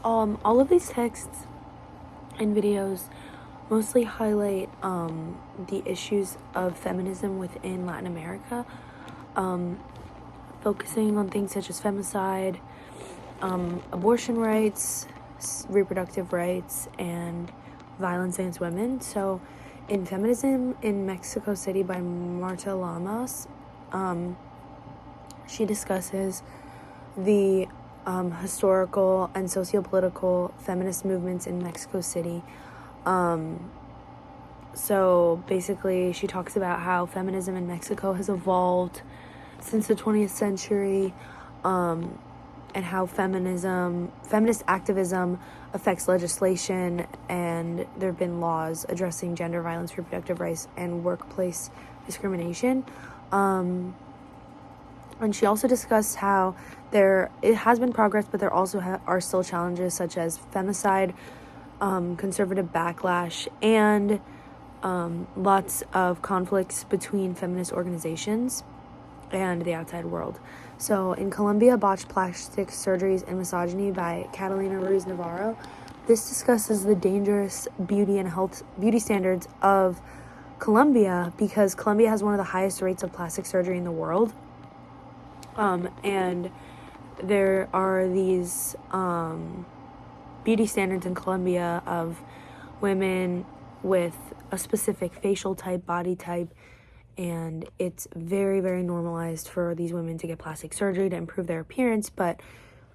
All of these texts and videos mostly highlight the issues of feminism within Latin America, focusing on things such as femicide, abortion rights, reproductive rights, and violence against women. So in Feminism in Mexico City by Marta Lamas, she discusses the historical and socio-political feminist movements in Mexico City. So basically she talks about how feminism in Mexico has evolved since the 20th century, and how feminist activism affects legislation, and there have been laws addressing gender violence, reproductive rights, and workplace discrimination. And she also discussed how it has been progress, but there also are still challenges such as femicide, conservative backlash, and lots of conflicts between feminist organizations and the outside world. So in Colombia, Botched Plastic Surgeries and Misogyny by Catalina Ruiz Navarro, this discusses the dangerous beauty standards of Colombia, because Colombia has one of the highest rates of plastic surgery in the world. And there are these beauty standards in Colombia of women with a specific facial type, body type, and it's very, very normalized for these women to get plastic surgery to improve their appearance, but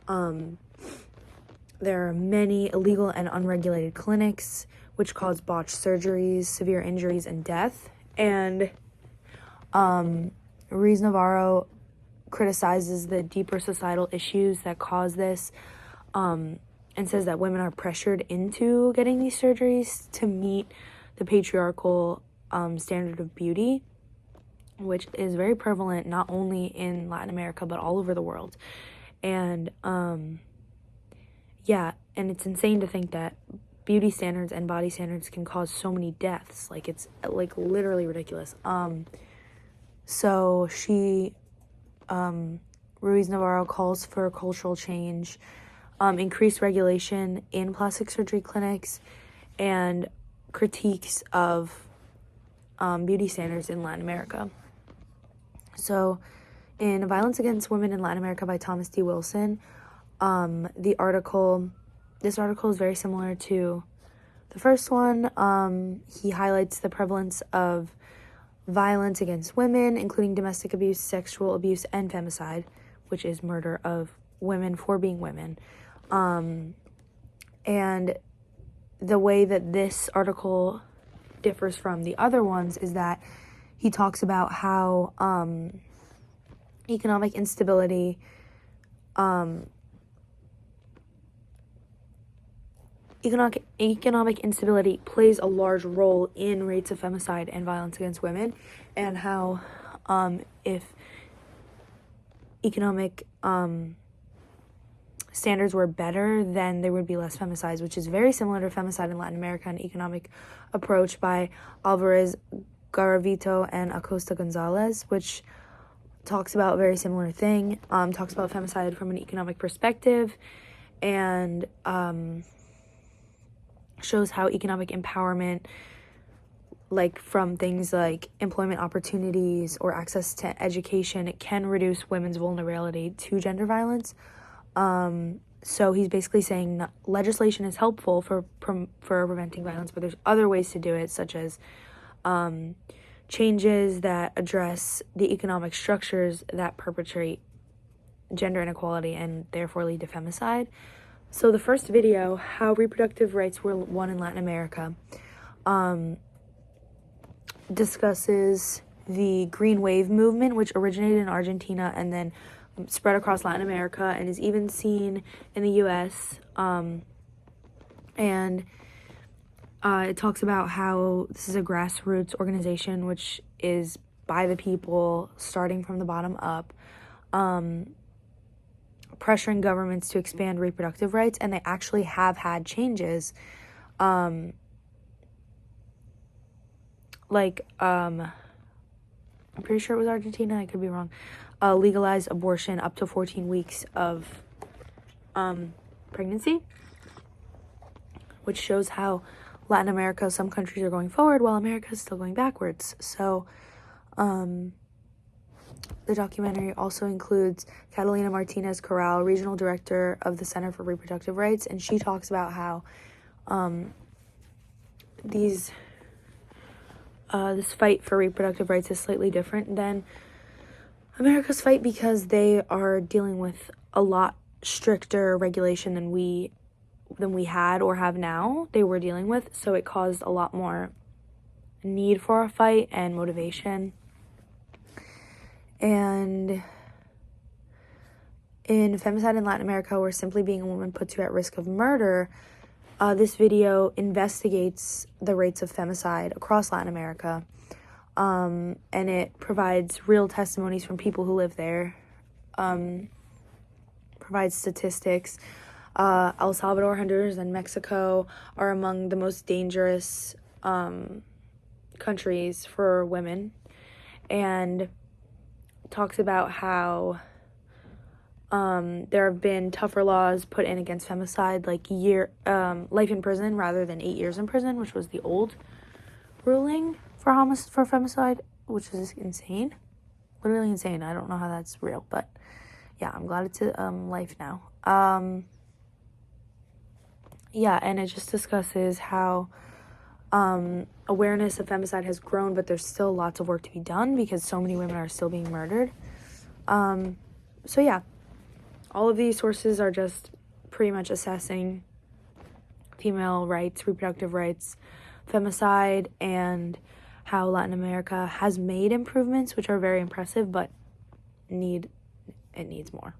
there are many illegal and unregulated clinics which cause botched surgeries, severe injuries, and death. And Ruiz Navarro criticizes the deeper societal issues that cause this, and says that women are pressured into getting these surgeries to meet the patriarchal standard of beauty, which is very prevalent not only in Latin America but all over the world. And and it's insane to think that beauty standards and body standards can cause so many deaths. Like, it's like literally ridiculous. So she Ruiz Navarro calls for cultural change, increased regulation in plastic surgery clinics, and critiques of beauty standards in Latin America. So in Violence Against Women in Latin America by Thomas D. Wilson, this article is very similar to the first one. He highlights the prevalence of violence against women, including domestic abuse, sexual abuse, and femicide, which is murder of women for being women. And the way that this article differs from the other ones is that he talks about how economic instability plays a large role in rates of femicide and violence against women, and how if economic standards were better, then there would be less femicides, which is very similar to Femicide in Latin America, an economic approach by Alvarez Garavito and Acosta Gonzalez, which talks about a very similar thing, talks about femicide from an economic perspective, and shows how economic empowerment, like from things like employment opportunities or access to education, it can reduce women's vulnerability to gender violence. So he's basically saying legislation is helpful for preventing violence, but there's other ways to do it, such as changes that address the economic structures that perpetrate gender inequality and therefore lead to femicide. So the first video, how reproductive rights were won in Latin America, discusses the Green Wave movement, which originated in Argentina and then spread across Latin America and is even seen in the U.S. And it talks about how this is a grassroots organization, which is by the people, starting from the bottom up, pressuring governments to expand reproductive rights, and they actually have had changes. I'm pretty sure it was Argentina, I could be wrong, legalized abortion up to 14 weeks of pregnancy. which shows how Latin America, some countries are going forward while America is still going backwards. So the documentary also includes Catalina Martinez Corral, regional director of the Center for Reproductive Rights, and she talks about how this fight for reproductive rights is slightly different than America's fight because they are dealing with a lot stricter regulation than we had or have now. They were dealing with, so it caused a lot more need for a fight and motivation. And in Femicide in Latin America, where simply being a woman puts you at risk of murder, this video investigates the rates of femicide across Latin America, and it provides real testimonies from people who live there, provides statistics. El Salvador, Honduras, and Mexico are among the most dangerous countries for women, and talks about how there have been tougher laws put in against femicide, like life in prison rather than 8 years in prison, which was the old ruling for femicide, which is insane, literally insane. I don't know how that's real, but yeah, I'm glad it's life now. Yeah, and it just discusses how awareness of femicide has grown, but there's still lots of work to be done because so many women are still being murdered. So yeah, all of these sources are just pretty much assessing female rights, reproductive rights, femicide, and how Latin America has made improvements, which are very impressive, but it needs more.